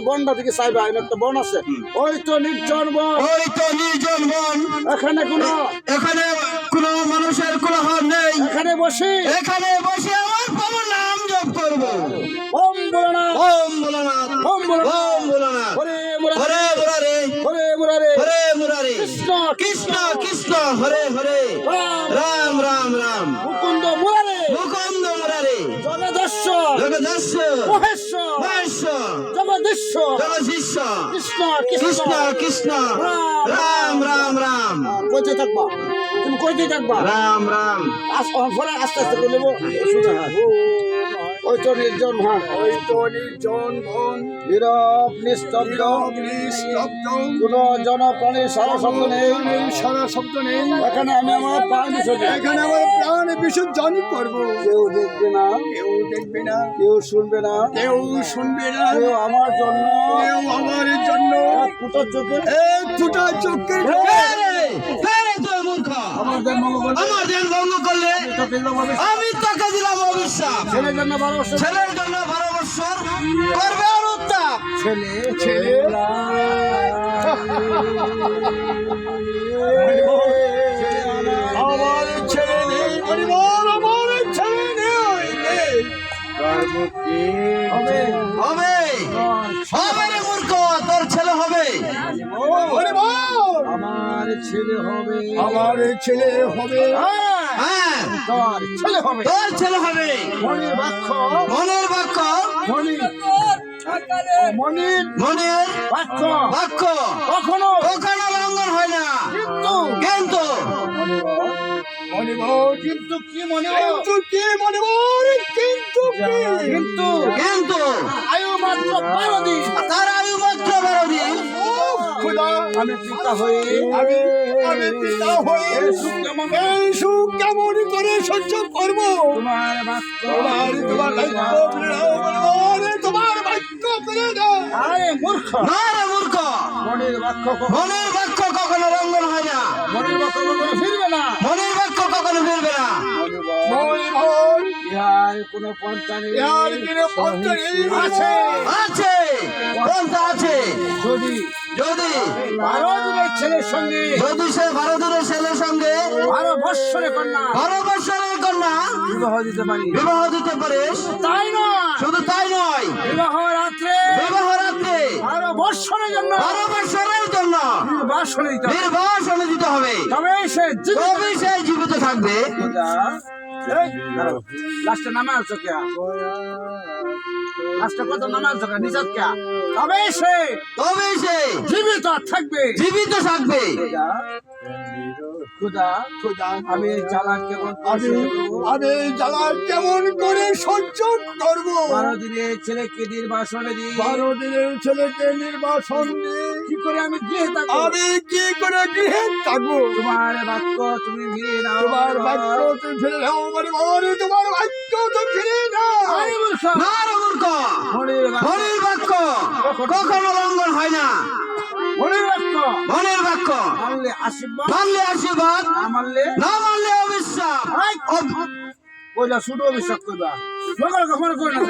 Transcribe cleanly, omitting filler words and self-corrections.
বনটা দিকে চাইবা একটা বন আছে, ওই তো নির্জন বন, এখানে কোনো মানুষের কোলাহল নেই। এখানে বসে আমার প্রভুর নাম জপ করবো। ওম ভোলানাথ, ওম ভোলানাথ, ওম ভোলানাথ, হরে মুরারে, হরে মুরারে, হরে মুরারে, কৃষ্ণ কৃষ্ণ কৃষ্ণ, হরে হরে, রাম রাম রাম, মুকুন্দ মুরারে, মুকুন্দ মুরারে, জগদীশ্বর জগদীশ্বর, মহেশ্বর মহেশ্বর, জগদীশ্বর জগদীশ্বর, কৃষ্ণ কৃষ্ণ কৃষ্ণ, রাম রাম রাম। কইতে থাকবা, তুমি কইতে থাকবা রাম রাম। আস্তে আস্তে বলবো। ওই তো নির্জন বন, ওই তো নির্জন বন, নীরব নিস্তব্ধ, কোনো জনপ্রাণীর সারা শব্দ নেই, এখানে আমি আমার প্রাণ বিসর্জন করবো। কেউ দেখবে না, কেউ শুনবে না, কেউ আমার জন্য এক ফুটা চোখের আমার দেন ভঙ্গ করলে আমি তোকে দিলাম অভিশাপ। ছেলের জন্য 12 বছর করবে অনুতাপ। ছেলে আমার ছেলে নেই, আমার ছেলে নেই, হবে রে মূর্খ, তোর ছেলে হবে। আমার ছেলে হবে, হ্যাঁ তোর ছেলে হবে। মনের বাক্য কখনো লঙ্ঘন হয় না, কিন্তু আয়ু মাত্র 12 দিন, তার আয়ু মাত্র 12 দিন। আমি পিতা হয়ে এই সুখ কেমন করে সহ্য করবো? তোমার বাক্য মূর্খ, মনের বাক্য কখনো লঙ্ঘন হয় না, মনের বাক্য কখনো ফিরবে না, কোনো পন্থা নেই, আছে। যদি 12 দিনের ছেলের সঙ্গে, সে 12 দিনের ছেলের সঙ্গে 12 বৎসরের কন্যা বিবাহ দিতে পারে, শুধু তাই নয়, বিবাহ রাত্রে 12 বৎসরের জন্য নির্বাসনে দিতে হবে, তবে সে জীবিত থাকবে। লাস্টে নামে আসছো কে? লাস্টে কত নামে আসছো কে? নিষাদ কে? তবে সে জীবিত থাকবে। খুদা আমি জ্বালা কেমন করে সহ্য করবো? 12 দিনের ছেলেকে নির্বাসন দিই, কি করে আমি গৃহে থাকবো? তোমার বাক্য তুমি ফিরে নাও, তোমার বাক্য তুমি ফিরে নাও। মনের বাক্য কখনো লঙ্ঘন হয় না, মনের বাক্য মানলে আশীর্বাদ, না মানলে অভিশাপ। শুধু অভিশাপ করবা, কখনো করে না।